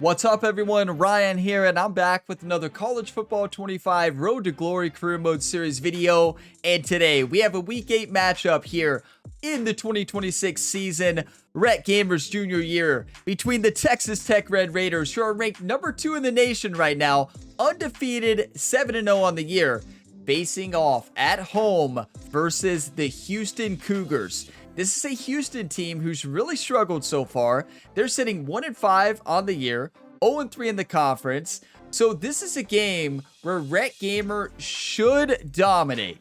What's up, everyone? Ryan here, and I'm back with another College Football 25 Road to Glory Career Mode Series video. And today, we have a Week 8 matchup here in the 2026 season, Rhett Gamers Junior Year, between the Texas Tech Red Raiders, who are ranked number 2 in the nation right now, undefeated, 7-0 on the year, facing off at home versus the Houston Cougars. This is a Houston team who's really struggled so far. They're sitting 1-5 on the year, 0-3 in the conference. So this is a game where Rhett Gamer should dominate.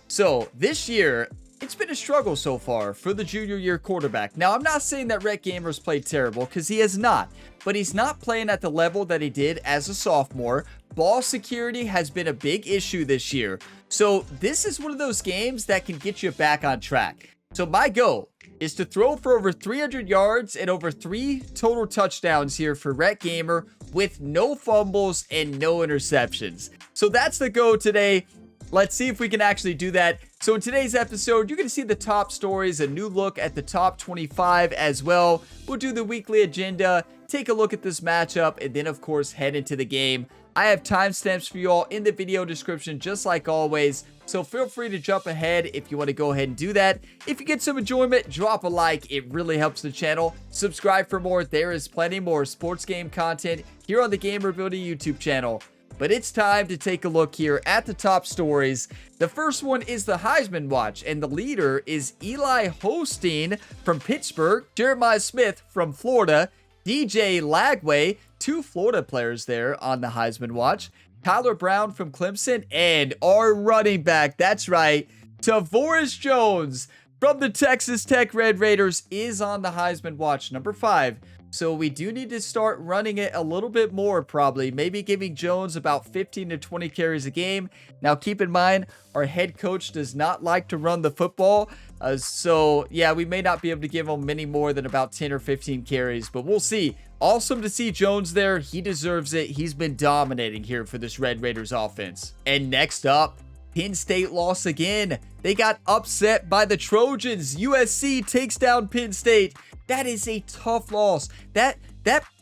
So this year, it's been a struggle so far for the junior year quarterback. Now, I'm not saying that Rhett Gamer's played terrible, because he has not. But he's not playing at the level that he did as a sophomore. Ball security has been a big issue this year. So this is one of those games that can get you back on track. So my goal is to throw for over 300 yards and over 3 total touchdowns here for Rhett Gamer with no fumbles and no interceptions. So that's the goal today. Let's see if we can actually do that. So in today's episode, you're going to see the top stories, a new look at the top 25 as well. We'll do the weekly agenda, take a look at this matchup, and then of course head into the game. I have timestamps for you all in the video description, just like always. So feel free to jump ahead if you want to go ahead and do that. If you get some enjoyment, drop a like. It really helps the channel. Subscribe for more. There is plenty more sports game content here on the Gamer Ability YouTube channel. But it's time to take a look here at the top stories. The first one is the Heisman Watch, and the leader is Eli Holstein from Pittsburgh, Jeremiah Smith from Florida, DJ Lagway, 2 Florida players there on the Heisman Watch, Tyler Brown from Clemson, and our running back, that's right, Tavoris Jones from the Texas Tech Red Raiders is on the Heisman Watch, number 5. So we do need to start running it a little bit more, probably. Maybe giving Jones about 15 to 20 carries a game. Now, keep in mind, our head coach does not like to run the football. So, yeah, we may not be able to give him many more than about 10 or 15 carries, but we'll see. Awesome to see Jones there. He deserves it. He's been dominating here for this Red Raiders offense. And next up, Penn State lost again. They got upset by the Trojans. USC takes down Penn State. That is a tough loss. That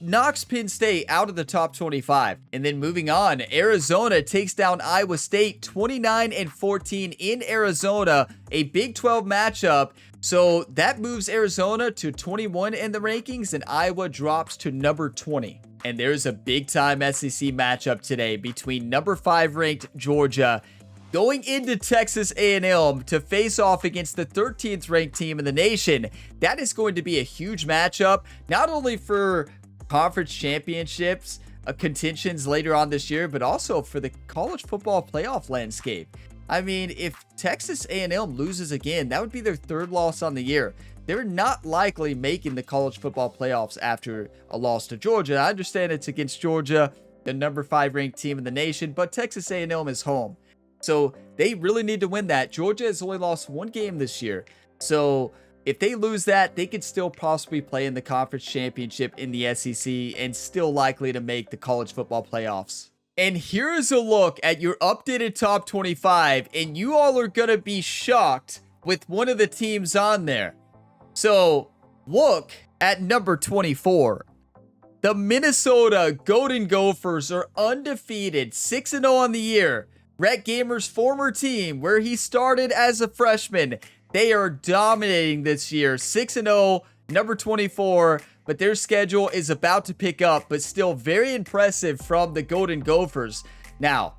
knocks Penn State out of the top 25. And then moving on, Arizona takes down Iowa State 29-14 in Arizona, a Big 12 matchup. So that moves Arizona to 21 in the rankings, and Iowa drops to number 20. And there's a big time SEC matchup today between number 5 ranked Georgia going into Texas A&M to face off against the 13th ranked team in the nation. That is going to be a huge matchup, not only for conference championships, contentions later on this year, but also for the college football playoff landscape. I mean, if Texas A&M loses again, that would be their 3rd loss on the year. They're not likely making the college football playoffs after a loss to Georgia. I understand it's against Georgia, the number 5 ranked team in the nation, but Texas A&M is home. So they really need to win that. Georgia has only lost 1 game this year. So if they lose that, they could still possibly play in the conference championship in the SEC and still likely to make the college football playoffs. And here is a look at your updated top 25, and you all are going to be shocked with one of the teams on there. So look at number 24. The Minnesota Golden Gophers are undefeated, 6-0 on the year. Rhett Gamer's former team, where he started as a freshman, they are dominating this year, 6-0, number 24, but their schedule is about to pick up, but still very impressive from the Golden Gophers. Now,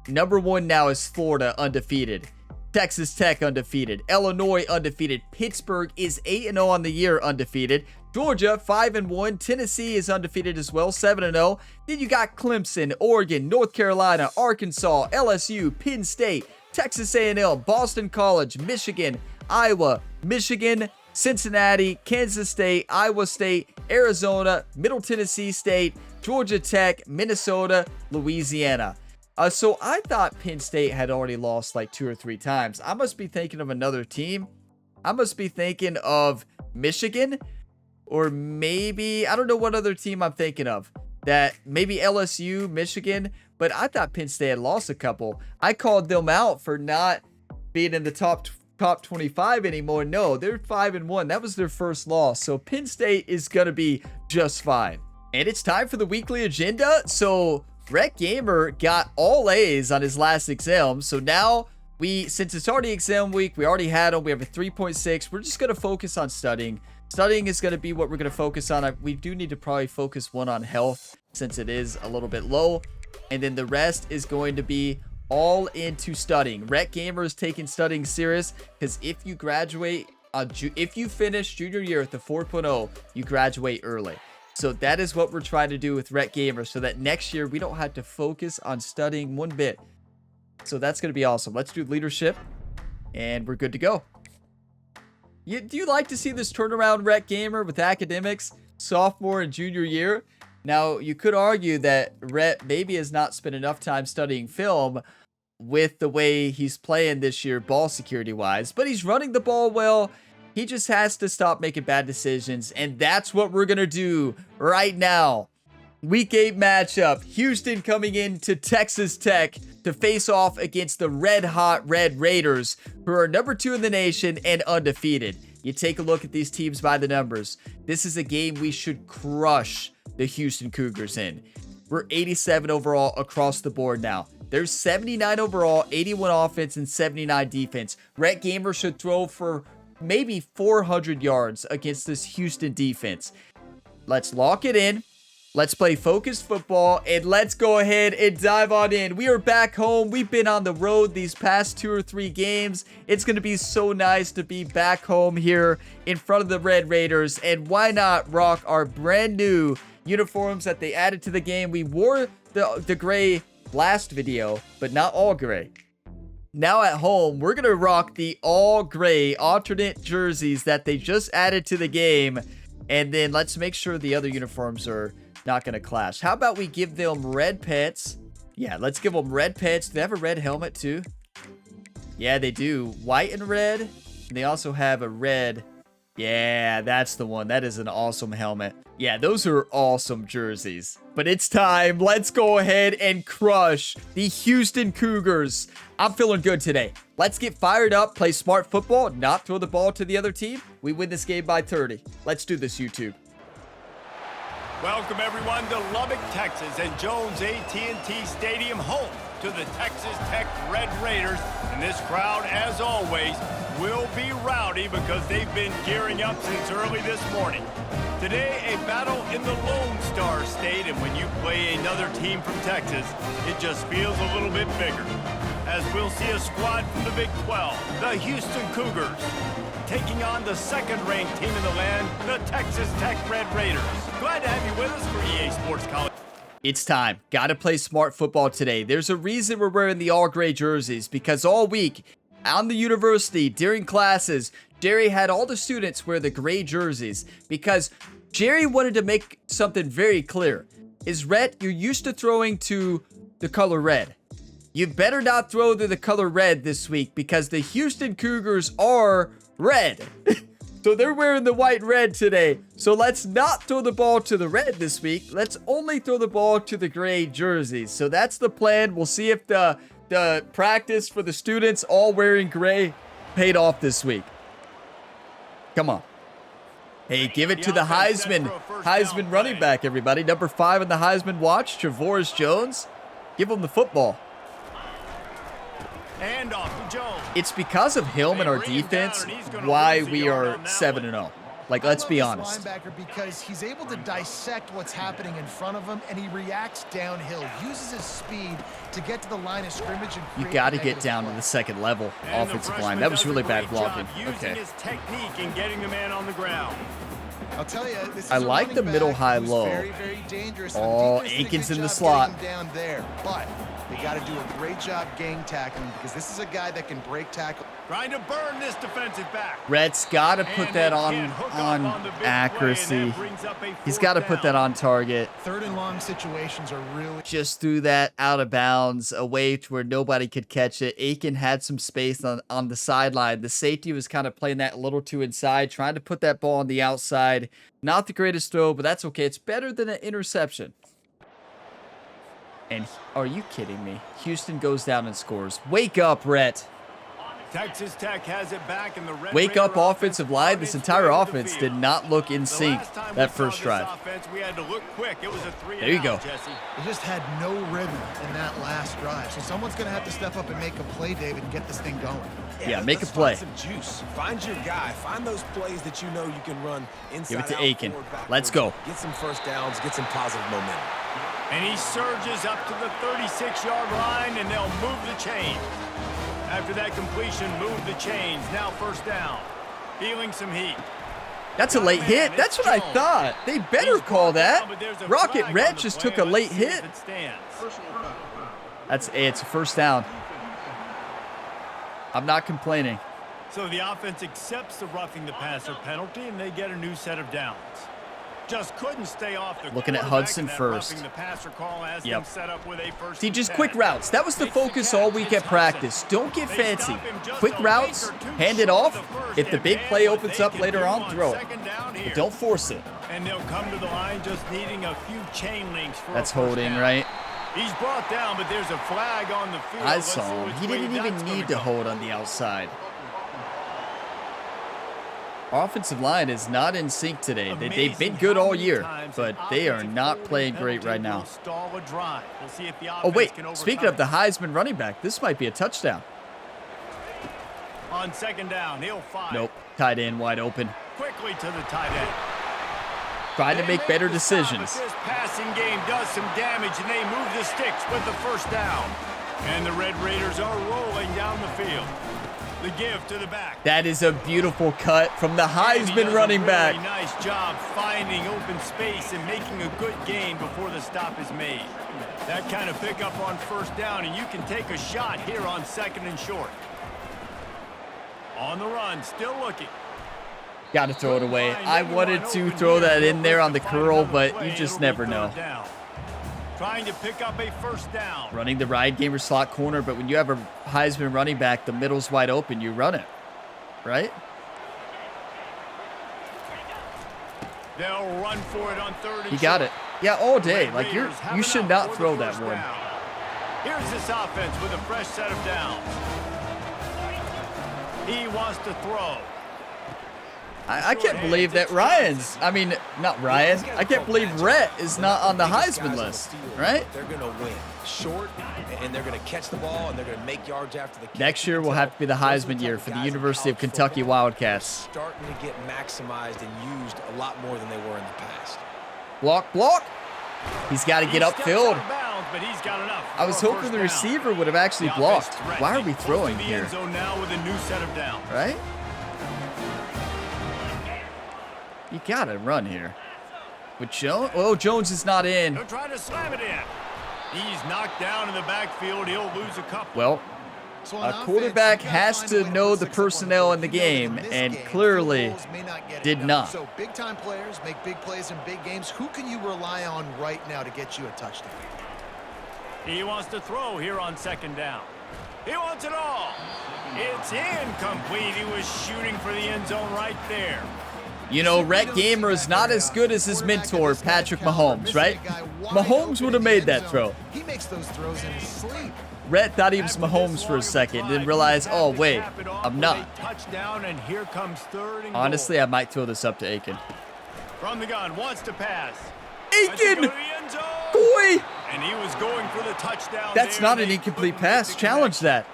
number 1 now is Florida, undefeated. Texas Tech, undefeated. Illinois, undefeated. Pittsburgh is 8-0 on the year, undefeated. Georgia, 5-1. Tennessee is undefeated as well, 7-0. Then you got Clemson, Oregon, North Carolina, Arkansas, LSU, Penn State, Texas A&M, Boston College, Michigan, Iowa, Michigan, Cincinnati, Kansas State, Iowa State, Arizona, Middle Tennessee State, Georgia Tech, Minnesota, Louisiana. So I thought Penn State had already lost like 2 or 3 times. I must be thinking of another team. I must be thinking of Michigan, or maybe, I don't know what other team I'm thinking of. That maybe LSU, Michigan, but I thought Penn State had lost a couple. I called them out for not being in the top 25 anymore. No, they're 5-1. That was their first loss. So Penn State is going to be just fine. And it's time for the weekly agenda. So Rhett Gamer got all A's on his last exam. So now since it's already exam week, we already had them. We have a 3.6. We're just going to focus on studying. Studying is going to be what we're going to focus on. We do need to probably focus one on health since it is a little bit low. And then the rest is going to be all into studying. Rhett Gamer is taking studying serious because if you graduate, if you finish junior year at the 4.0, you graduate early. So that is what we're trying to do with Rhett Gamer so that next year we don't have to focus on studying one bit. So that's going to be awesome. Let's do leadership and we're good to go. Do you like to see this turnaround, Rhett Gamer, with academics, sophomore and junior year? Now, you could argue that Rhett maybe has not spent enough time studying film with the way he's playing this year ball security-wise, but he's running the ball well. He just has to stop making bad decisions, and that's what we're going to do right now. Week 8 matchup. Houston coming into Texas Tech to face off against the red-hot Red Raiders, who are number 2 in the nation and undefeated. You take a look at these teams by the numbers. This is a game we should crush the Houston Cougars in. We're 87 overall across the board now. There's 79 overall, 81 offense, and 79 defense. Rhett Gamer should throw for maybe 400 yards against this Houston defense. Let's lock it in. Let's play focused football, and let's go ahead and dive on in. We are back home. We've been on the road these past 2 or 3 games. It's going to be so nice to be back home here in front of the Red Raiders, and why not rock our brand new uniforms that they added to the game. We wore the gray last video, but not all gray. Now at home, we're going to rock the all gray alternate jerseys that they just added to the game, and then let's make sure the other uniforms are not going to clash. How about we give them red pants? Yeah, let's give them red pants. Do they have a red helmet too? Yeah, they do. White and red. And they also have a red. Yeah, that's the one. That is an awesome helmet. Yeah, those are awesome jerseys. But it's time. Let's go ahead and crush the Houston Cougars. I'm feeling good today. Let's get fired up, play smart football, not throw the ball to the other team. We win this game by 30. Let's do this, YouTube. Welcome everyone to Lubbock, Texas, and Jones AT&T Stadium, home to the Texas Tech Red Raiders. And this crowd, as always, will be rowdy because they've been gearing up since early this morning. Today, a battle in the Lone Star State, and when you play another team from Texas, it just feels a little bit bigger. As we'll see a squad from the Big 12, the Houston Cougars, taking on the second-ranked team in the land, the Texas Tech Red Raiders. Glad to have you with us for EA Sports College. It's time. Gotta play smart football today. There's a reason we're wearing the all-gray jerseys, because all week on the university, during classes, Jerry had all the students wear the gray jerseys, because Jerry wanted to make something very clear. Rhett, you're used to throwing to the color red. You better not throw to the color red this week, because the Houston Cougars are red. So they're wearing the white red today. So let's not throw the ball to the red this week. Let's only throw the ball to the gray jerseys. So that's the plan. We'll see if the practice for the students all wearing gray paid off this week. Come on. Hey, give it to the Heisman running back, everybody. Number 5 in the Heisman watch, Travoris Jones. Give him the football. And off to Jones. It's because of him and our defense why we are 7-0. Like, let's be honest. Linebacker, because he's able to dissect what's happening in front of him, and he reacts downhill, uses his speed to get to the line of scrimmage. And you got to get down to the second level offensive line. That was really bad blocking. Okay. His technique in getting the man on the ground. I'll tell you, this is I like the middle, high, low. Very, very dangerous. Oh, Aiken's in the slot. Down there, but they got to do a great job gang tackling, because this is a guy that can break tackle. Trying to burn this defensive back. Rhett's got to put that on accuracy. He's got to put that on target. Third and long situations are really... Just threw that out of bounds, away to where nobody could catch it. Aiken had some space on the sideline. The safety was kind of playing that a little too inside, trying to put that ball on the outside. Not the greatest throw, but that's okay. It's better than an interception. And are you kidding me? Houston goes down and scores. Wake up, Rhett. Texas Tech has it back in the Red Wake Raider up offensive line. This entire offense field. did not look in sync that first drive. We had to look quick. It was a 3 There you go. Jesse. They just had no rhythm in that last drive. So someone's going to have to step up and make a play, David, and get this thing going. Yeah, make a play. Find some juice. Find your guy. Find those plays that you know you can run inside. Give it to out, Aiken. forward, backwards. Let's go. Get some first downs. Get some positive momentum. And he surges up to the 36-yard line, and they'll move the chains. After that completion, move the chains. Now first down. Feeling some heat. That's a late hit. That's what I thought. They better call that. Rocket Red just took a late hit. It's a first down. I'm not complaining. So the offense accepts the roughing the passer penalty, and they get a new set of downs. Just couldn't stay off the Looking at Hudson first. Yep. See, just quick routes. That was the focus all week at practice. Don't get fancy. Quick routes, hand it off. If the big play opens up later on, throw it. But don't force it. And they'll come to the line just needing a few chain links for That's a first holding, down. right? He's brought down, but there's a flag on the field. I saw him. He didn't even need to hold on the outside. Our offensive line is not in sync today. They've been good all year, but they are not playing great right now. Oh, wait. Speaking of the Heisman running back, this might be a touchdown. On second down, he'll fire. Nope. Tight end wide open. Quickly to the tight end. Trying to make better decisions. This passing game does some damage, and they move the sticks with the first down. And the Red Raiders are rolling down the field. The give to the back. That is a beautiful cut from the Heisman running back. Really nice job finding open space and making a good gain before the stop is made. That kind of pickup on first down, and you can take a shot here on second and short. On the run, still looking. Got to throw it away. I wanted to throw that in there on the curl, but you just never know. Trying to pick up a first down. Running the ride gamer slot corner, but when you have a Heisman running back, the middle's wide open, you run it, right? They'll run for it on third and You got it. Yeah, all day. Like you you should not throw that one. Here's this offense with a fresh set of downs. He wants to throw. I can't believe that not Ryan. I can't believe Rhett is not on the Heisman list, right? They're going to win short, and they're going to catch the ball, and they're going to make yards after the catch. Next year will have to be the Heisman year for the University of Kentucky Wildcats. Starting to get maximized and used a lot more than they were in the past. Block, block. He's got to get upfield. But he's got enough. I was hoping the receiver would have actually blocked. Why are we throwing here? Now with a new set of downs. Right? You gotta run here. With Jones? Oh, Jones is not in. He'll try to slam it in. He's knocked down in the backfield. He'll lose a couple. Well, a quarterback has to know the personnel in the game, and clearly did not. So big-time players make big plays in big games. Who can you rely on right now to get you a touchdown? He wants to throw here on second down. He wants it all. It's incomplete. He was shooting for the end zone right there. You know, Rhett Gamer is not as good as his mentor, Patrick Mahomes, right? Mahomes would have made that throw. He makes those throws in his sleep. Rhett thought he was Mahomes for a second, then realized, oh, wait, I'm not. Honestly, I might throw this up to Aiken. From the gun, wants to pass. Aiken! Boy! And he was going for the touchdown. That's not an incomplete pass. Challenge that.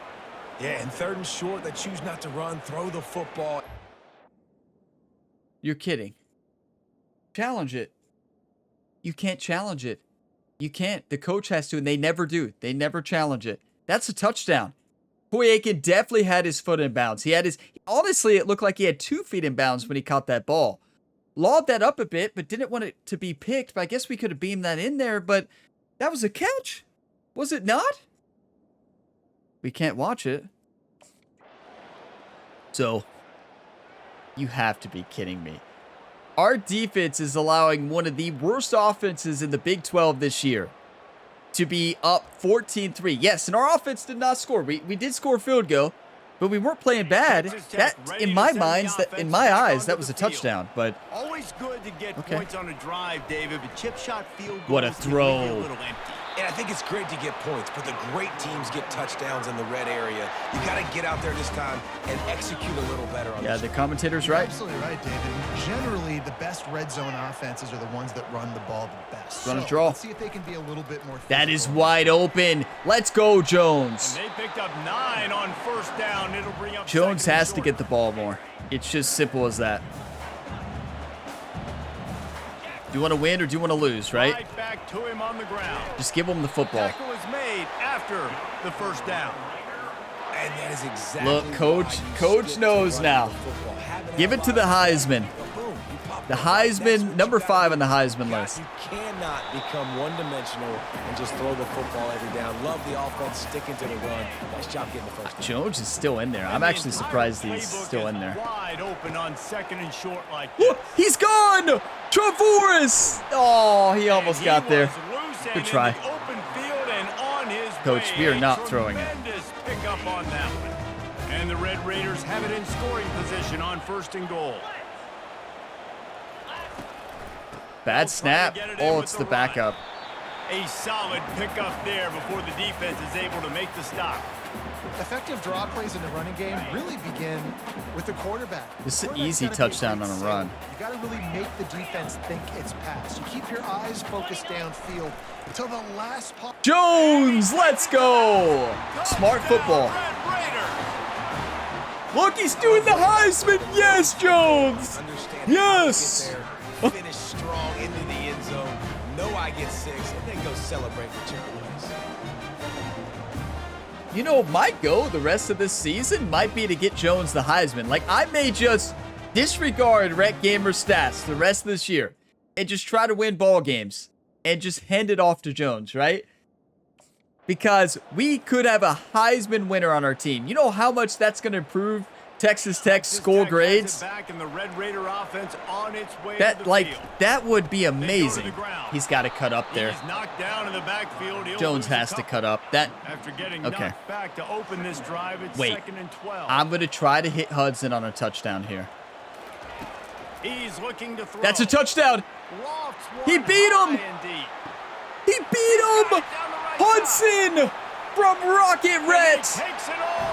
Yeah, and third and short, they choose not to run, throw the football. You're kidding. Challenge it. You can't challenge it. You can't. The coach has to, and they never do. They never challenge it. That's a touchdown. Boy, Aiken definitely had his foot in bounds. Honestly, it looked like he had 2 feet in bounds when he caught that ball. Lobbed that up a bit, but didn't want it to be picked. But I guess we could have beamed that in there, but that was a catch. Was it not? We can't watch it. So, you have to be kidding me. Our defense is allowing one of the worst offenses in the Big 12 this year to be up 14-3. Yes, and our offense did not score. We did score a field goal, but we weren't playing bad. That, in my eyes, that was a touchdown. But always good to get points on a drive, David. But chip shot field goals what a throw! Can be a little empty. And I think it's great to get points, but the great teams get touchdowns in the red area. You got to get out there this time and execute a little better on the commentator's right. Absolutely right, David. Generally, the best red zone offenses are the ones that run the ball the best. Run a draw. Let's see if they can be a little bit more. That is wide open. Let's go, Jones. And they picked up 9 on first down. It'll bring up Jones has to get the ball more. It's just simple as that. Do you want to win or do you want to lose, right? Right back to him on the ground. Just give him the football. Tackle was made after the first down. And that is exactly Look, Coach knows now. Give it to the Heisman. The Heisman, number 5 on the Heisman list. You cannot become one-dimensional and just throw the football every down. Love the offense, sticking to the run. Nice job getting the first down. Jones is still in there. I'm actually surprised he's still in there. Wide open on second and short like this. He's gone! Trevoris! Oh, he almost got there. Good try. Coach, we are not throwing it. Pick up on that one. And the Red Raiders have it in scoring position on first and goal. Bad snap. Oh, it's the backup. A solid pickup there before the defense is able to make the stop. Effective draw plays in the running game really begin with the quarterback. This is an easy touchdown on a run. You got to really make the defense think it's pass. You keep your eyes focused downfield until the last pop. Jones, let's go. Smart football. Look, he's doing the Heisman. Yes, Jones. Yes. Finish strong into the end zone. Know I get 6, and then go celebrate with Chick-fil-A's. You know, my goal the rest of this season might be to get Jones the Heisman. Like, I may just disregard Rec Gamer's stats the rest of this year and just try to win ball games and just hand it off to Jones, right? Because we could have a Heisman winner on our team. You know how much that's going to improve Texas Tech's school grades? Back and the Red Raider offense on its way that to the like field. that would be amazing. He's got to cut up there. He's knocked down in the backfield. Jones has to cut up. That after getting okay. knocked back to open this drive. It's Wait, second and 12. I'm going to try to hit Hudson on a touchdown here. He's looking to throw. That's a touchdown. He beat him. He beat him. Hudson from Rocket Reds.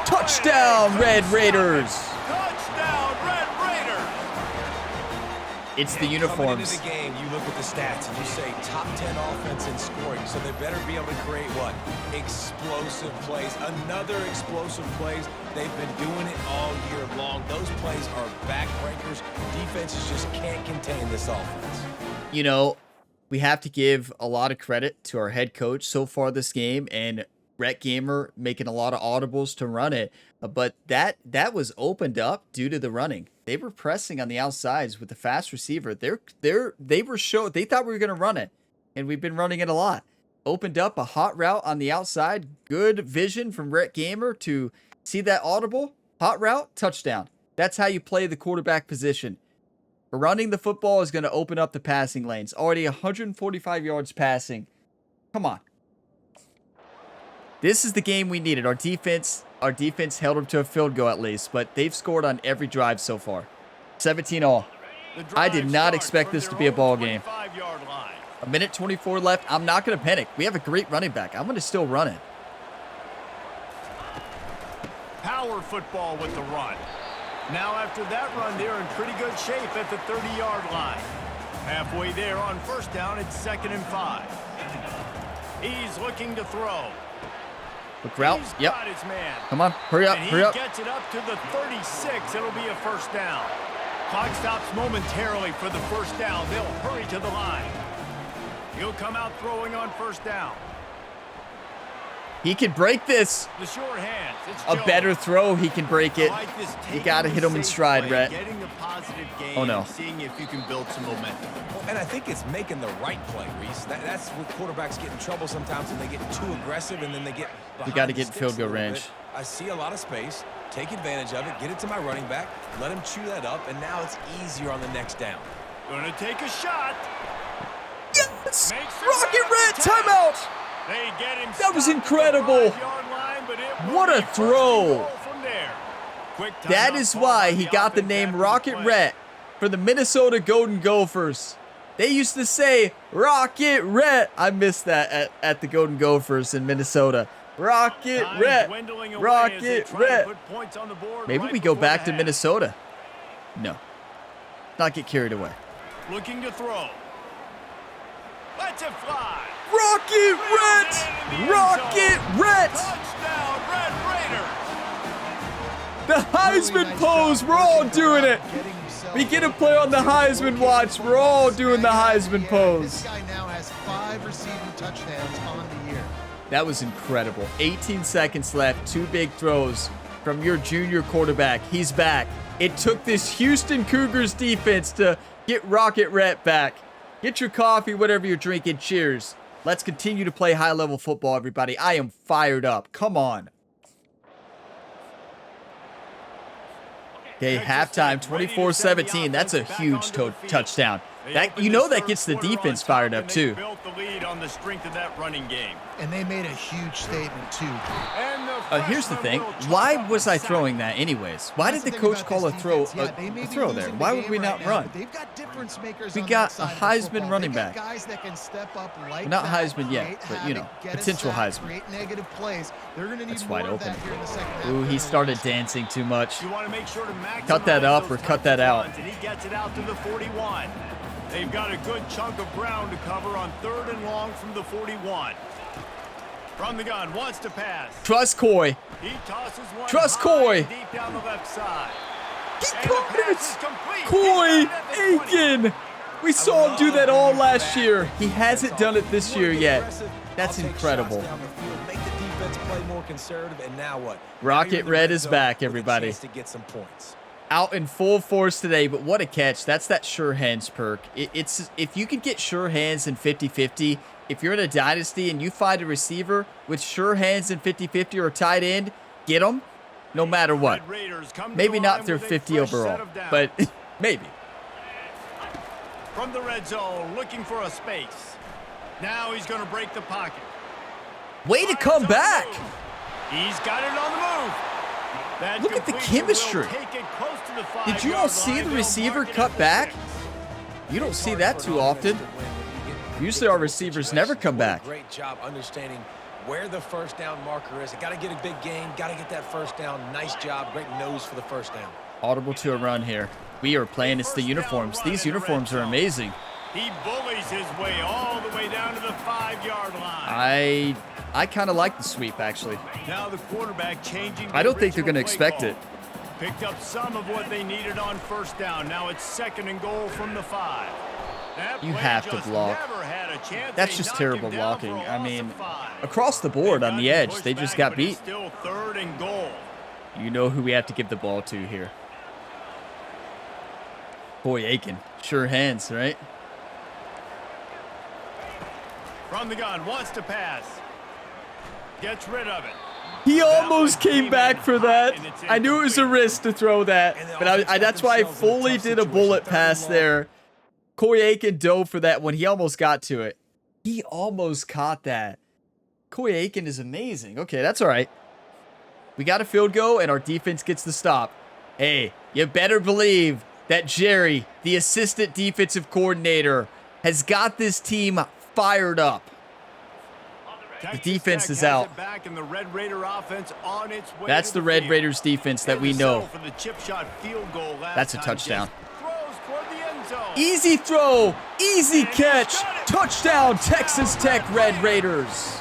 Touchdown, Red Raiders. Touchdown, Red Raiders. It's the uniforms. Coming into the game, you look at the stats and you say top 10 offense in scoring, so they better be able to create what? Explosive plays. Another explosive plays. They've been doing it all year long. Those plays are backbreakers. Defenses just can't contain this offense. You know, we have to give a lot of credit to our head coach so far this game and Rec Gamer making a lot of audibles to run it, but that was opened up due to the running. They were pressing on the outsides with the fast receiver. They thought we were going to run it, and we've been running it a lot. Opened up a hot route on the outside. Good vision from Rec Gamer to see that audible hot route touchdown. That's how you play the quarterback position. Running the football is going to open up the passing lanes. Already 145 yards passing. Come on. This is the game we needed. Our defense held them to a field goal at least, but they've scored on every drive so far. 17-all. I did not expect this to be a ball game. A minute 24 left. I'm not going to panic. We have a great running back. I'm going to still run it. Power football with the run. Now after that run, they're in pretty good shape at the 30-yard line. Halfway there on first down, it's 2nd and 5. He's looking to throw. Look route. Yep. Come on. Hurry up. Hurry up. He gets it up to the 36. It'll be a first down. Clock stops momentarily for the first down. They'll hurry to the line. He'll come out throwing on first down. He can break this. The short hands. It's a Jones. Better throw. He can break it. Like You got to hit him in stride, Rhett. Getting the positive gain, oh, no. Seeing if you can build some momentum. And I think it's making the right play, Reese. That's what quarterbacks get in trouble sometimes when they get too aggressive and then they get behind. You got to get in field goal range. I see a lot of space. Take advantage of it. Get it to my running back. Let him chew that up, and now it's easier on the next down. Going to take a shot. Yes! Rocket Red timeout! They get him. That was incredible. Line, but what a throw. From there. That is why he got the name Rocket Rhett for the Minnesota Golden Gophers. They used to say Rocket Rhett. I missed that at the Golden Gophers in Minnesota. Rocket Rhett. Rocket Rhett. Maybe we go back to Minnesota. No. Not get carried away. Looking to throw. Let's it fly. Rocket Rhett. Rocket Rhett. Touchdown, Red Raider. The Heisman pose. We're all doing it. We get to play on the Heisman watch. We're all doing the Heisman pose. This guy now has 5 receiving touchdowns on the year. That was incredible. 18 seconds left. 2 big throws from your junior quarterback. He's back. It took this Houston Cougars defense to get Rocket Rhett back. Get your coffee, whatever you're drinking. Cheers. Let's continue to play high-level football, everybody. I am fired up. Come on. Okay, halftime, 24-17. That's a huge touchdown. That, you know, that gets the defense fired up too. Built the lead on the strength of that running game. And they made a huge statement too. Here's the thing. Why was I throwing that anyways? Why did the coach call a throw there? Why would we not run? We got a Heisman running back. Well, not Heisman yet, but you know, potential Heisman. That's wide open. Ooh, he started dancing too much. Cut that up or cut that out. And he gets it out to the 41. They've got a good chunk of ground to cover on 3rd and long from the 41. From the gun, wants to pass. Trust Coy. He tosses one Trust high Coy. deep down the left side. He And the caught pass it. is complete. Coy He got it at the 20. Aiken. We saw him do that all last year. He hasn't done it this year yet. That's incredible. Make the defense play more conservative, and now what? Rocket Red is back, everybody. To get some points. Out in full force today, but what a catch. That's that sure hands perk. It's if you can get sure hands in 50-50, if you're in a dynasty and you find a receiver with sure hands in 50-50 or a tight end, get them no matter what. Maybe not through 50 overall, but maybe. From the red zone, looking for a space. Now he's going to break the pocket. Way to come back. He's got it on the move. That Look at the completion chemistry. will take it close to the 5-yard Did you all see line. the They'll receiver mark it cut at the back? 6. You don't see that too often. Usually our receivers never come back. Great job understanding where the first down marker is. Got to get a big gain. Got to get that first down. Nice job. Great nose for the first down. Audible to a run here. We are playing as the uniforms. These uniforms are amazing. He bullies his way all the way down to the 5-yard line. I kind of like the sweep, actually. Now the quarterback changing. I don't think they're going to expect it. Picked up some of what they needed on first down. Now it's 2nd and goal from the 5. You have to block. That's just terrible blocking. I mean, across the board on the edge, they just got beat. Still 3rd and goal. You know who we have to give the ball to here. Boy, Aiken. Sure hands, right? From the gun, wants to pass. Gets rid of it. He almost came back for that. I knew it was a risk to throw that, but that's why I fully did a bullet pass there. Coy Aiken dove for that one. He almost got to it. He almost caught that. Coy Aiken is amazing. Okay, that's all right. We got a field goal, and our defense gets the stop. Hey, you better believe that Jerry, the assistant defensive coordinator, has got this team fired up. The defense is out. That's the Red Raiders defense that we know. That's a touchdown. Easy throw, easy catch, touchdown, Texas Tech Red Raiders.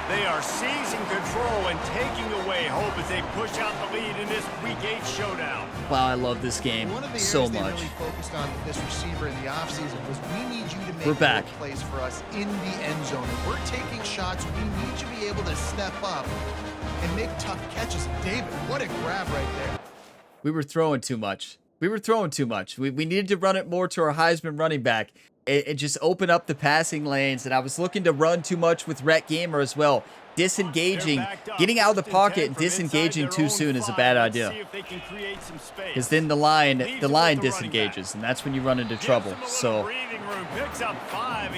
They are seizing control and taking away hope as they push out the lead in this Week 8 showdown. Wow, I love this game so much. One of the areas they really focused on this receiver in the offseason was we need you to make We're back. more plays for us in the end zone. If we're taking shots, we need you to be able to step up and make tough catches. David, what a grab right there. We were throwing too much. We needed to run it more to our Heisman running back and just open up the passing lanes. And I was looking to run too much with Rhett Gamer as well. Disengaging, getting out of the pocket and disengaging too soon is a bad idea. Because then the line disengages, and that's when you run into trouble. So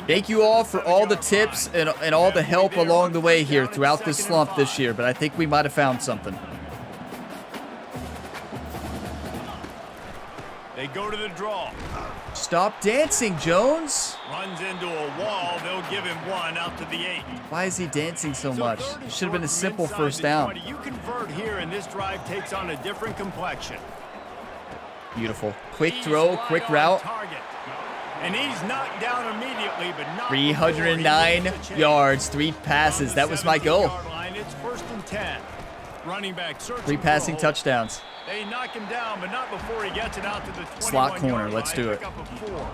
thank you all for all the tips and all the help along the way here throughout this slump this year. But I think we might have found something. They go to the draw. Stop dancing, Jones. Runs into a wall. They'll give him one out to the 8. Why is he dancing so much? Should have been a short simple inside first the down. 20. You convert here, and this drive takes on a different complexion. Beautiful. Quick He's throw, right quick on route. target. And he's knocked down immediately, but not 309 before he makes the yards, 3 passes. That was my goal. 17-yard line, it's 1st and 10. Running back searching 3 for passing a hole. touchdowns. They knock him down, but not before he gets it out to the 21-yard Slot corner, line. let's do it. Pick up a 4.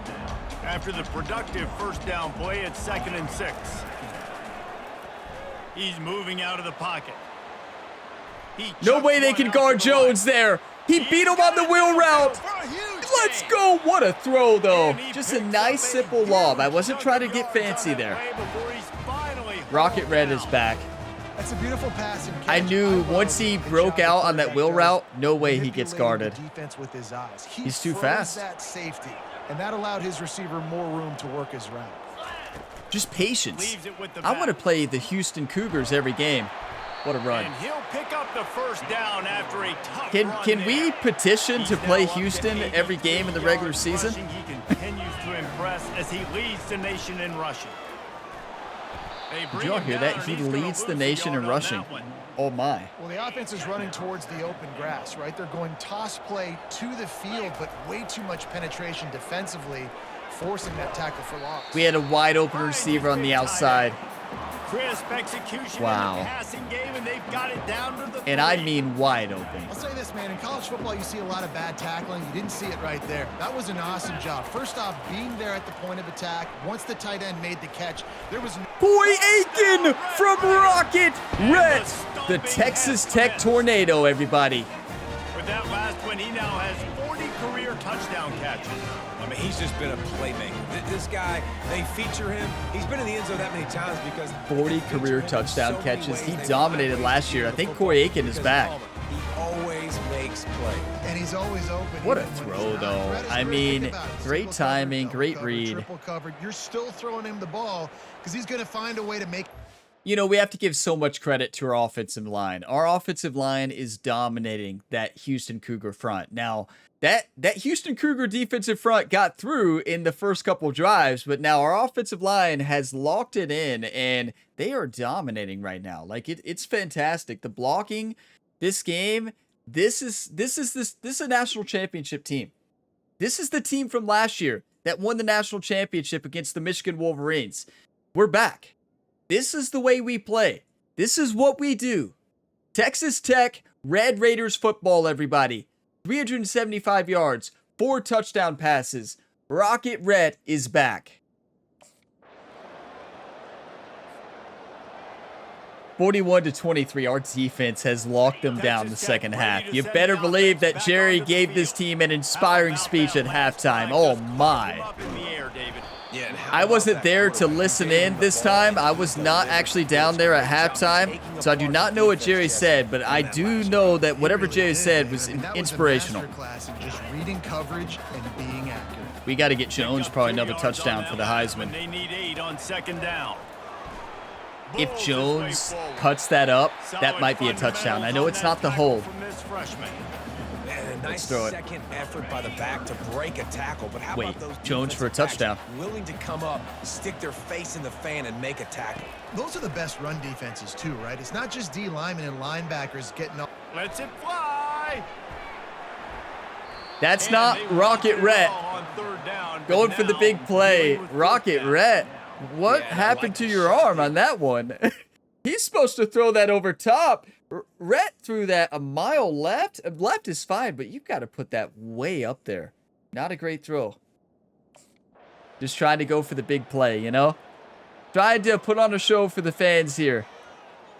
After the productive first down play, it's 2nd and 6. He's moving out of the pocket. No way they can guard Jones there. He beat him on the wheel route. Let's go. What a throw, though. Just a nice, simple lob. I wasn't trying to get fancy there. Rocket Red is back. That's a beautiful pass and catch. I knew Bravo once he did a good broke job out of on that that wheel guard, route, no way he gets manipulating guarded. the defense with his eyes. He He's too froze fast. that safety, and that allowed his receiver more room to work his route. Just patience. Leaves it with the I want to back. play the Houston Cougars every game. What a run. And he'll pick up the first down after a tough Can run we there. petition to He's play now up to Houston 83 every game in the regular yards season? rushing. He continues to impress as he leads the nation in rushing. They Did bring y'all him hear down, that? and He he's gonna leads the lose a nation yard in on rushing. that one. Oh my. Well, the offense is running towards the open grass, right? They're going toss play to the field, but way too much penetration defensively, forcing that tackle for loss. We had a wide open receiver on the outside. Crisp execution Wow. in the passing game, and they've got it down to the And I 3. mean wide open. I'll say this, man. In college football, you see a lot of bad tackling. You didn't see it right there. That was an awesome job. First off, being there at the point of attack. Once the tight end made the catch, there was no... Boy Aiken from Rocket Red. The Texas Tech Tornado, everybody. With that last one, he now has 40 career touchdown catches. I mean, he's just been a playmaker. This guy, they feature him. He's been in the end zone that many times because 40 career touchdown catches. He dominated last year. I think Corey Aiken is back. He always makes plays. And he's always open. What a even when throw, he's not. though. Fred is I great. mean, Think about it. great Single timing, covered, great double read. covered, triple covered. You're still throwing him the ball because he's going to find a way to make... You know, we have to give so much credit to our offensive line. Our offensive line is dominating that Houston Cougar front. Now, that Houston Cougar defensive front got through in the first couple drives, but now our offensive line has locked it in, and they are dominating right now. Like, it's fantastic. The blocking, this game, this is a national championship team. This is the team from last year that won the national championship against the Michigan Wolverines. We're back. This is the way we play. This is what we do. Texas Tech Red Raiders football, everybody. 375 yards, 4 touchdown passes. Rocket Red is back. 41-23, our defense has locked them down the second half. You better believe that Jerry gave this team an inspiring speech at halftime. Oh my. Yeah, I wasn't there to listen in this time. I was not actually down there at halftime, so I do not know what Jerry said, but I do know that whatever Jerry said was And that inspirational. a masterclass in just reading coverage and being accurate. We got to get Jones probably another touchdown for the Heisman. They need 8 on second down. If Jones cuts that up, that might be a touchdown. I know it's not the hold. And a nice throw it. second effort by the back to break a tackle. But how Wait, about those Jones for a defensive backs touchdown. willing to come up, stick their face in the fan, and make a tackle? Those are the best run defenses too, right? It's not just D linemen and linebackers getting all... Lets it fly. That's And not they Rocket won't get it Red. all on third down, but Going for the now big play. dealing with fourth Rocket down. Red. What Yeah, I happened like to the your shot. arm on that one? He's supposed to throw that over top. Rhett threw that a mile left. Left is fine, but you've got to put that way up there. Not a great throw. Just trying to go for the big play, you know? Trying to put on a show for the fans here.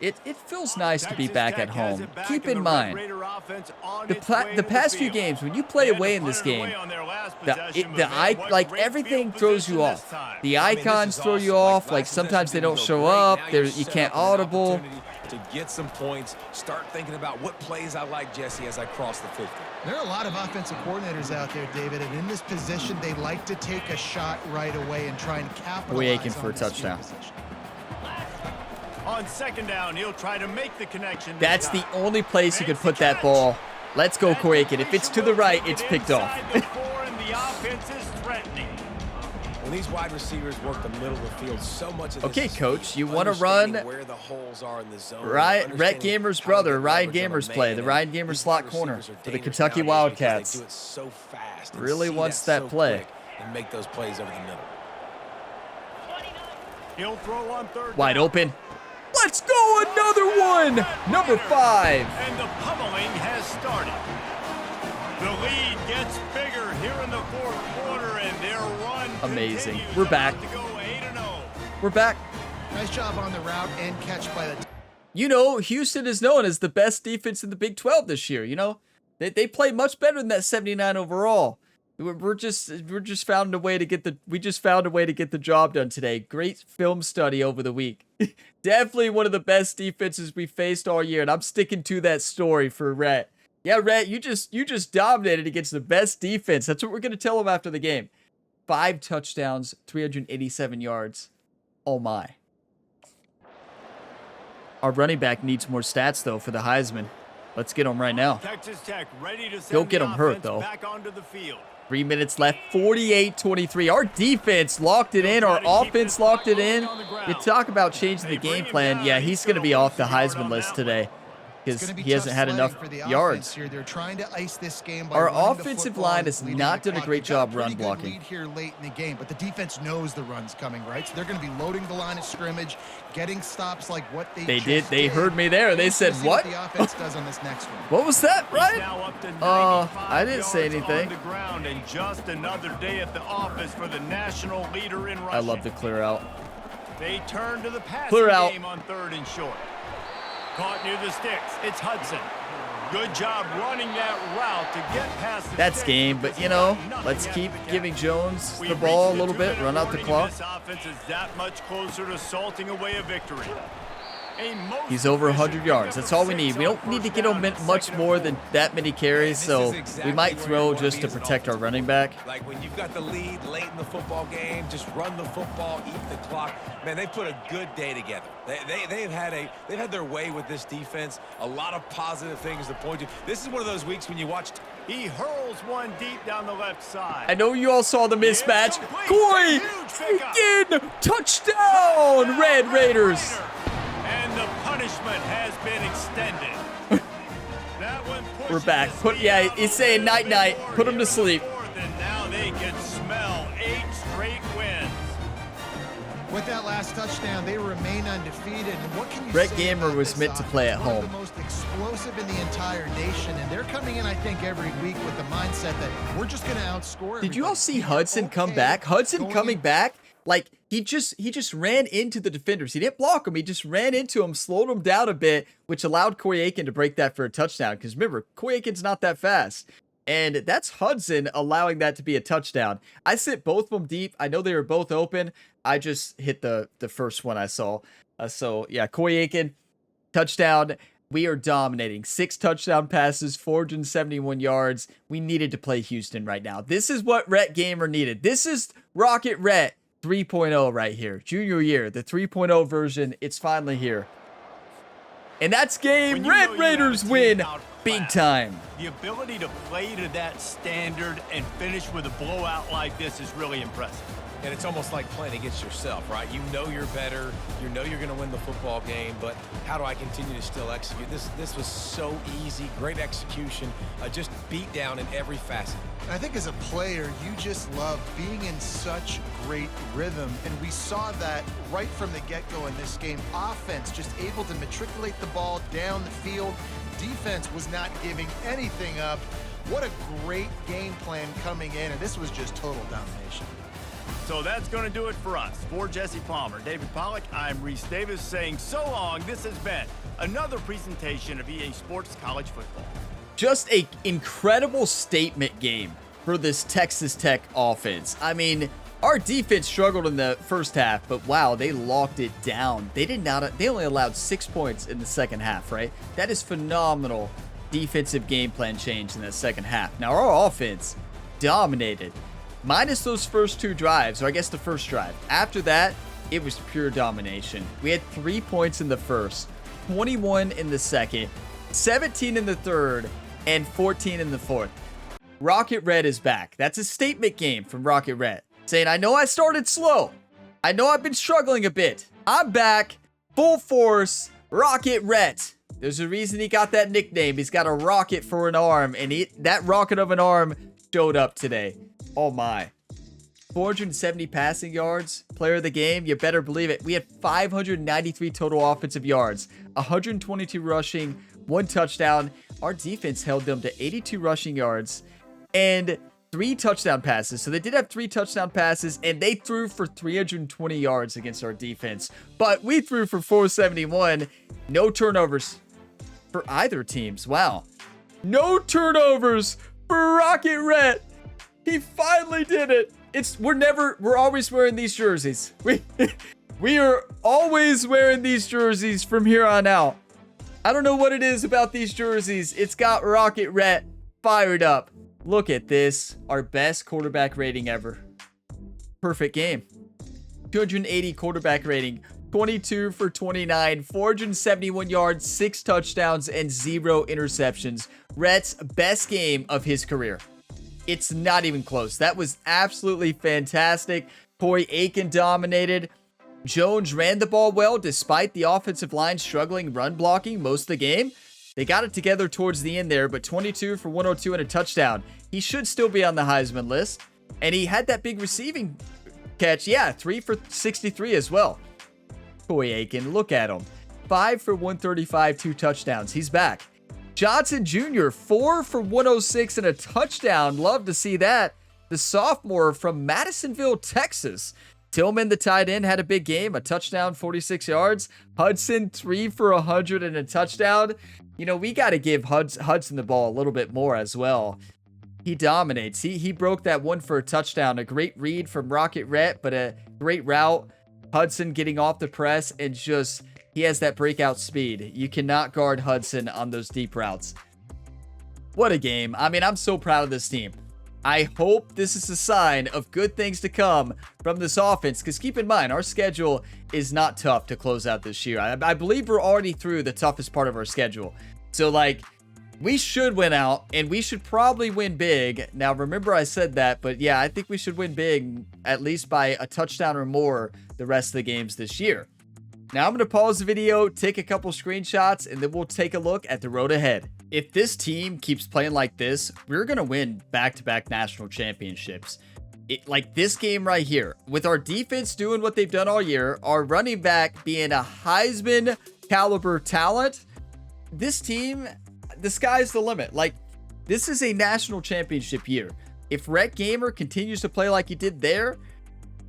It feels nice to be Texas back Tech at has home. it back, Keep and in the mind, Red Raider offense on the its way the to past few field. games, when you play They had away to in this punt it game, away on their last the possession, but man, what like great everything field throws you position this off. time. The I mean, this icons is throw you awesome. off. Like last sometimes they possession don't didn't show go great. up. Now There you're you set can't up with an audible. opportunity to get some points. Start thinking about what plays I like, Jesse, as I cross the 50. There are a lot of offensive coordinators out there, David, and in this position, they like to take a shot right away and try and capitalize Aiken for on a this field touchdown. position. On second down, he'll try to make the connection. this That's the time. only place he could Makes the put that catch. ball. Let's go, That Corey Aiken. If it's to the right, it's picked off. inside the 4, the offense is threatening. When these wide receivers work the middle of the field, so much of this Okay, is coach, speed, you want to run where the holes are in the zone, Rhett Gamer's how to brother, get Ryan leverage on a Gamer's man, play, the and Ryan Gamer these slot wide corner receivers are for the dangerous Kentucky nowadays because Wildcats. They do it so fast and Really see wants that that so play. quick and make those plays over the middle. He'll throw on third Wide down. open. Let's go, another one. Number 5. And the pummeling has started. The lead gets bigger here in the fourth quarter, and their run Amazing. continues. We're back. About to go 8-0. We're back. Nice job on the route and catch by the... You know, Houston is known as the best defense in the Big 12 this year. You know, they play much better than that 79 overall. We just found a way to get the job done today. Great film study over the week. Definitely one of the best defenses we faced all year, and I'm sticking to that story for Rhett. Yeah, Rhett, you just dominated against the best defense. That's what we're gonna tell him after the game. 5 touchdowns, 387 yards. Oh my. Our running back needs more stats though for the Heisman. Let's get him right now. Texas Tech ready to send Don't get the him hurt, offense though. back onto the field. 3 minutes left, 48-23. Our defense locked it in. Our offense locked it in. You talk about changing the game plan. Yeah, he's going to be off the Heisman list today because he hasn't had enough yards. Here. They're trying to ice this game by Our running the offensive football line and has leading not the done a clock. great They've got job a run pretty good blocking. lead here late in the game, but the defense knows the run's coming, right? So they're going to be loading the line of scrimmage, getting stops like what they They just did. They heard me there. They We'll said, see what? the offense does on this next one. What was that, He's Ryan? now up to I 95 didn't say yards anything. on the ground, and just another day at the office for the national leader in rushing. I love the clear out. They turn to the passing Clear out. game on 3rd and short. Caught near the sticks. It's Hudson. Good job running that route to get past the That's sticks, game, because but you he got know, nothing let's at keep the catch. giving Jones We the reached ball a the little bit, 2-minute run out the warning, clock. and this offense is that much closer to salting away a victory. He's over 100 yards. That's all we need. We don't need to get him much more than that many carries, so we might throw just to protect our running back. Like when you've got the lead late in the football game, just run the football, eat the clock. Man, they put a good day together. They've had their way with this defense. A lot of positive things to point to. This is one of those weeks when you watch. He hurls one deep down the left side. I know you all saw the mismatch. Corey, again, touchdown, Red Raiders. And the punishment has been extended. That one We're pushes back. this Put lead yeah, all he's the saying way night night. forward Put him to here in the sleep. fourth, and now they can smell 8 straight wins. With that last touchdown, they remain undefeated. And what can you Brett say Gamer about was this meant to offense? play at One home. of the most explosive in the entire nation, and they're coming in, I think, every week with the mindset that we're just going to outscore. Did you all everybody. see We are Hudson come okay back? Hudson going coming in- back, like he just ran into the defenders. He didn't block him. He just ran into him, slowed him down a bit, which allowed Corey Aiken to break that for a touchdown. Because remember, Corey Aiken's not that fast. And that's Hudson allowing that to be a touchdown. I sent both of them deep. I know they were both open. I just hit the first one I saw. So yeah, Corey Aiken, touchdown. We are dominating. 6 touchdown passes, 471 yards. We needed to play Houston right now. This is what Rhett Gamer needed. This is Rocket Rhett 3.0 right here. Junior year, the 3.0 version. It's finally here. And that's game. When you know Red you have Raiders a team win outclassed, big time. The ability to play to that standard and finish with a blowout like this is really impressive. And it's almost like playing against yourself, right? You know you're better. You know you're going to win the football game, but how do I continue to still execute? This was so easy. Great execution. Just beat down in every facet. I think as a player, you just love being in such great rhythm, and we saw that right from the get-go in this game. Offense just able to matriculate the ball down the field. Defense was not giving anything up. What a great game plan coming in, and this was just total domination. So that's going to do it for us. For Jesse Palmer, David Pollack, I'm Reese Davis saying so long. This has been another presentation of EA Sports College Football. Just an incredible statement game for this Texas Tech offense. I mean, our defense struggled in the first half, but wow, they locked it down. They only allowed 6 points in the second half, right? That is phenomenal defensive game plan change in the second half. Now, our offense dominated. Minus those first 2 drives, or I guess the first drive. After that, it was pure domination. We had 3 points in the first, 21 in the second, 17 in the third, and 14 in the fourth. Rocket Red is back. That's a statement game from Rocket Red, saying, I know I started slow. I know I've been struggling a bit. I'm back, full force, Rocket Red. There's a reason he got that nickname. He's got a rocket for an arm, and that rocket of an arm showed up today. Oh my. 470 passing yards, player of the game, you better believe it. We had 593 total offensive yards, 122 rushing, 1 touchdown. Our defense held them to 82 rushing yards and 3 touchdown passes. So they did have 3 touchdown passes, and they threw for 320 yards against our defense. But we threw for 471. No turnovers for either teams. Wow. No turnovers for Rocket Red. He finally did it. We're always wearing these jerseys. We are always wearing these jerseys from here on out. I don't know what it is about these jerseys. It's got Rocket Red fired up. Look at this. Our best quarterback rating ever. Perfect game. 280 quarterback rating. 22 for 29. 471 yards, 6 touchdowns, and 0 interceptions. Rhett's best game of his career. It's not even close. That was absolutely fantastic. Corey Aiken dominated. Jones ran the ball well despite the offensive line struggling run blocking most of the game. They got it together towards the end there, but 22 for 102 and a touchdown. He should still be on the Heisman list. And he had that big receiving catch. Yeah, 3 for 63 as well. Corey Aiken, look at him. 5 for 135, 2 touchdowns. He's back. Johnson Jr., 4 for 106 and a touchdown. Love to see that. The sophomore from Madisonville, Texas. Tillman, the tight end, had a big game. A touchdown, 46 yards. Hudson, 3 for 100 and a touchdown. You know, we got to give Hudson the ball a little bit more as well. He dominates. He broke that one for a touchdown. A great read from Rocket Red, but a great route. Hudson getting off the press and just, he has that breakout speed. You cannot guard Hudson on those deep routes. What a game. I mean, I'm so proud of this team. I hope this is a sign of good things to come from this offense, because keep in mind, our schedule is not tough to close out this year. I believe we're already through the toughest part of our schedule. So, like, we should win out, and we should probably win big. Now, remember I said that, but yeah, I think we should win big, at least by a touchdown or more the rest of the games this year. Now, I'm going to pause the video, take a couple screenshots, and then we'll take a look at the road ahead. If this team keeps playing like this, we're going to win back-to-back national championships. Like this game right here, with our defense doing what they've done all year, our running back being a Heisman caliber talent, this team, the sky's the limit. Like, this is a national championship year. If Rhett Gamer continues to play like he did there,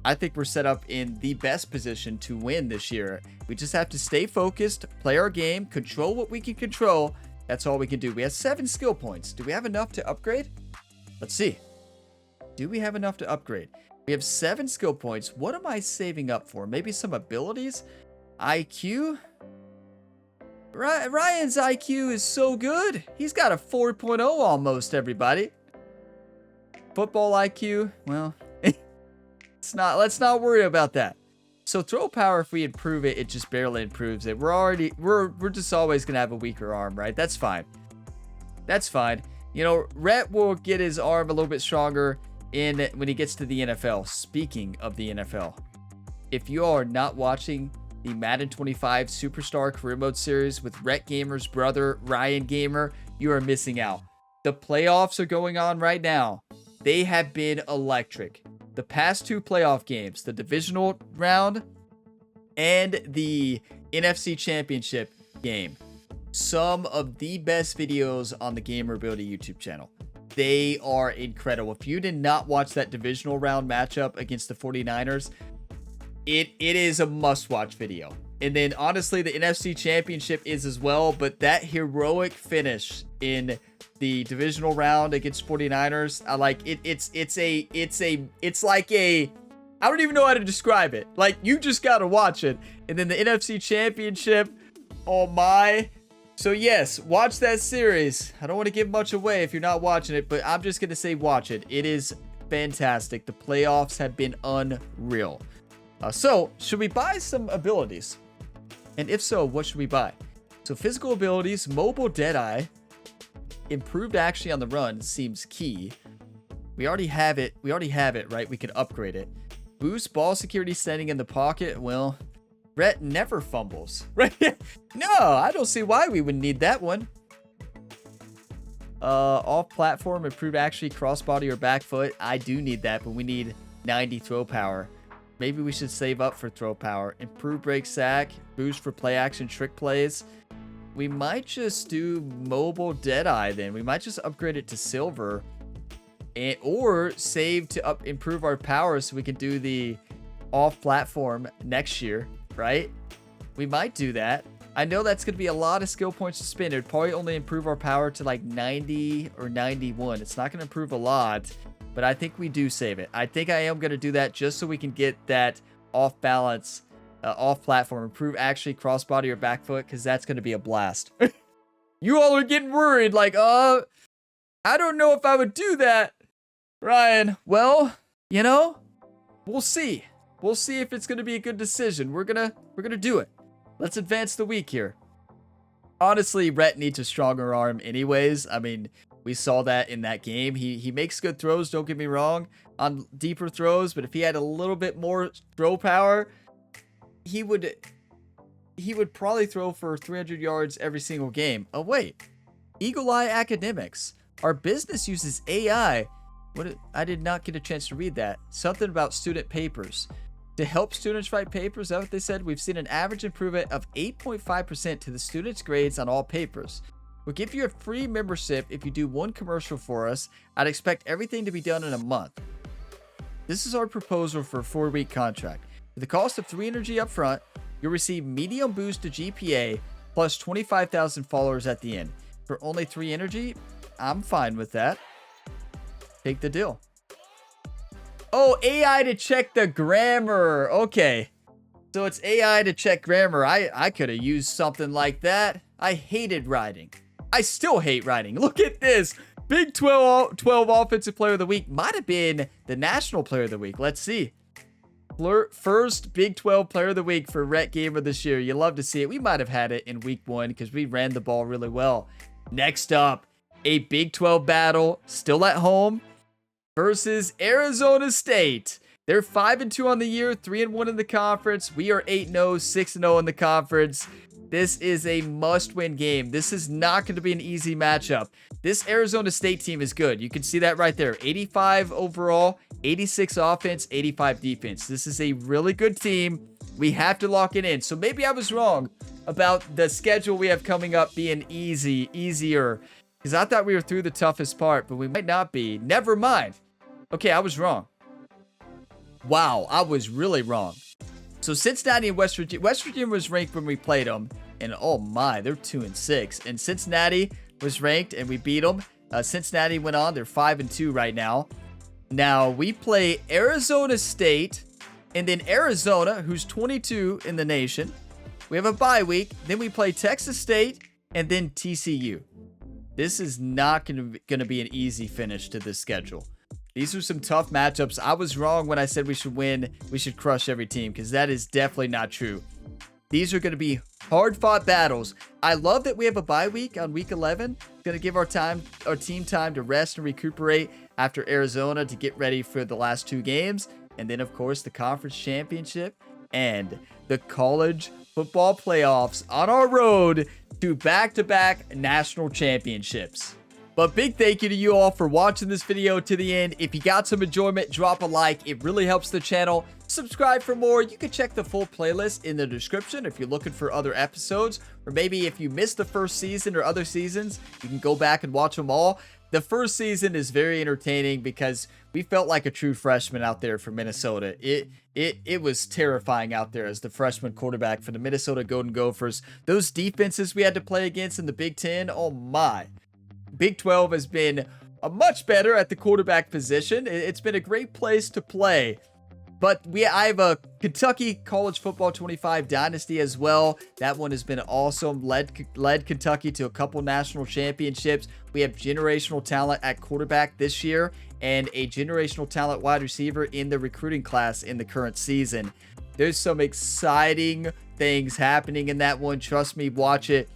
I think we're set up in the best position to win this year. We just have to stay focused, play our game, control what we can control. That's all we can do. We have 7 skill points. Do we have enough to upgrade? Let's see. Do we have enough to upgrade? We have 7 skill points. What am I saving up for? Maybe some abilities? IQ? Ryan's IQ is so good. He's got a 4.0 almost, everybody. Football IQ? Well, let's not worry about that. So throw power, if we improve it, it just barely improves it. We're just always gonna have a weaker arm, right? That's fine. That's fine. You know, Rhett will get his arm a little bit stronger when he gets to the NFL. Speaking of the NFL, if you are not watching the Madden 25 Superstar Career Mode series with Rhett Gamer's brother, Ryan Gamer, you are missing out. The playoffs are going on right now. They have been electric. The past 2 playoff games, the divisional round and the NFC Championship game, some of the best videos on the Gamer Ability YouTube channel. They are incredible. If you did not watch that divisional round matchup against the 49ers, it is a must-watch video. And then, honestly, the NFC Championship is as well, but that heroic finish in the divisional round against 49ers, I like it. It's like a, I don't even know how to describe it. Like, you just got to watch it. And then the NFC Championship, oh my. So yes, watch that series. I don't want to give much away if you're not watching it, but I'm just going to say watch it. It is fantastic. The playoffs have been unreal. So, should we buy some abilities? And if so, what should we buy? So, physical abilities, mobile Deadeye, improved actually on the run seems key. We already have it. We already have it, right? We could upgrade it. Boost ball security standing in the pocket. Well, Rhett never fumbles, right? No, I don't see why we would need that one. Off platform, improve actually crossbody or back foot. I do need that, but we need 90 throw power. Maybe we should save up for throw power. Improve break sack, boost for play action trick plays. We might just do mobile Deadeye then. We might just upgrade it to silver. Or save to improve our power so we can do the off platform next year, right? We might do that. I know that's going to be a lot of skill points to spend. It'd probably only improve our power to like 90 or 91. It's not going to improve a lot, but I think we do save it. I think I am going to do that just so we can get that off balance, off platform, improve actually crossbody or back foot, because that's going to be a blast. You all are getting worried like, I don't know if I would do that, Ryan. Well, you know, we'll see. We'll see if it's going to be a good decision. We're going to do it. Let's advance the week here. Honestly, Rhett needs a stronger arm anyways. I mean, we saw that in that game. He makes good throws, don't get me wrong, on deeper throws, but if he had a little bit more throw power, he would probably throw for 300 yards every single game. Oh wait, Eagle Eye Academics. Our business uses AI. I did not get a chance to read that. Something about student papers. To help students write papers, is that what they said? We've seen an average improvement of 8.5% to the students' grades on all papers. We'll give you a free membership if you do one commercial for us. I'd expect everything to be done in a month. This is our proposal for a 4-week contract. For the cost of 3 energy up front, you'll receive medium boost to GPA plus 25,000 followers at the end. For only 3 energy, I'm fine with that. Take the deal. Oh, AI to check the grammar. Okay. So it's AI to check grammar. I could have used something like that. I hated writing. I still hate writing. Look at this. Big 12 Offensive Player of the Week. Might have been the National Player of the Week. Let's see. First Big 12 Player of the Week for Rhett Gamer this year. You love to see it. We might have had it in week 1 because we ran the ball really well. Next up, a Big 12 battle. Still at home. Versus Arizona State. They're 5-2 on the year, 3-1 in the conference. We are 8-0, 6-0 in the conference. This is a must-win game. This is not going to be an easy matchup. This Arizona State team is good. You can see that right there. 85 overall, 86 offense, 85 defense. This is a really good team. We have to lock it in. So maybe I was wrong about the schedule we have coming up being easier. Because I thought we were through the toughest part, but we might not be. Never mind. Okay, I was wrong. Wow, I was really wrong. So Cincinnati and West Virginia was ranked when we played them. And oh my, they're 2-6. And Cincinnati was ranked and we beat them. Cincinnati went on. They're 5-2 right now. Now we play Arizona State and then Arizona, who's 22 in the nation. We have a bye week. Then we play Texas State and then TCU. This is not going to be an easy finish to this schedule. These are some tough matchups. I was wrong when I said we should win. We should crush every team because that is definitely not true. These are going to be hard-fought battles. I love that we have a bye week on week 11. It's going to give our team time to rest and recuperate after Arizona to get ready for the last 2 games. And then, of course, the conference championship and the college football playoffs on our road to back-to-back national championships. But big thank you to you all for watching this video to the end. If you got some enjoyment, drop a like. It really helps the channel. Subscribe for more. You can check the full playlist in the description if you're looking for other episodes. Or maybe if you missed the first season or other seasons, you can go back and watch them all. The first season is very entertaining because we felt like a true freshman out there for Minnesota. It was terrifying out there as the freshman quarterback for the Minnesota Golden Gophers. Those defenses we had to play against in the Big Ten, oh my. Big 12 has been much better at the quarterback position. It's been a great place to play. But I have a Kentucky College Football 25 dynasty as well. That one has been awesome. Led Kentucky to a couple national championships. We have generational talent at quarterback this year and a generational talent wide receiver in the recruiting class in the current season. There's some exciting things happening in that one. Trust me, watch it.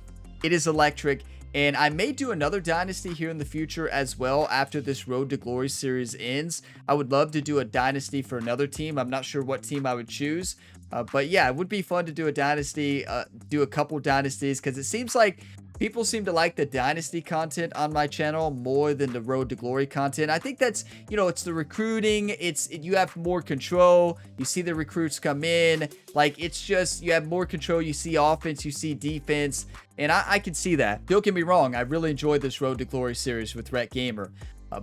It is electric. And I may do another Dynasty here in the future as well after this Road to Glory series ends. I would love to do a Dynasty for another team. I'm not sure what team I would choose. But yeah, it would be fun to do a Dynasty, do a couple Dynasties, because it seems like people seem to like the Dynasty content on my channel more than the Road to Glory content. I think that's, you know, it's the recruiting. You have more control. You see the recruits come in. Like, it's just, you have more control. You see offense, you see defense. And I can see that. Don't get me wrong. I really enjoyed this Road to Glory series with Rhett Gamer.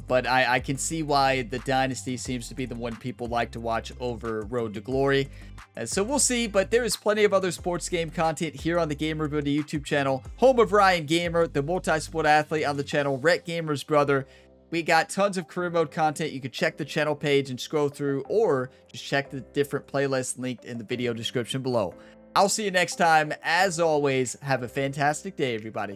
But I can see why the Dynasty seems to be the one people like to watch over Road to Glory. So we'll see, but there is plenty of other sports game content here on the Gamer Ability YouTube channel. Home of Ryan Gamer, the multi-sport athlete on the channel, Rhett Gamer's brother. We got tons of career mode content. You can check the channel page and scroll through, or just check the different playlists linked in the video description below. I'll see you next time. As always, have a fantastic day, everybody.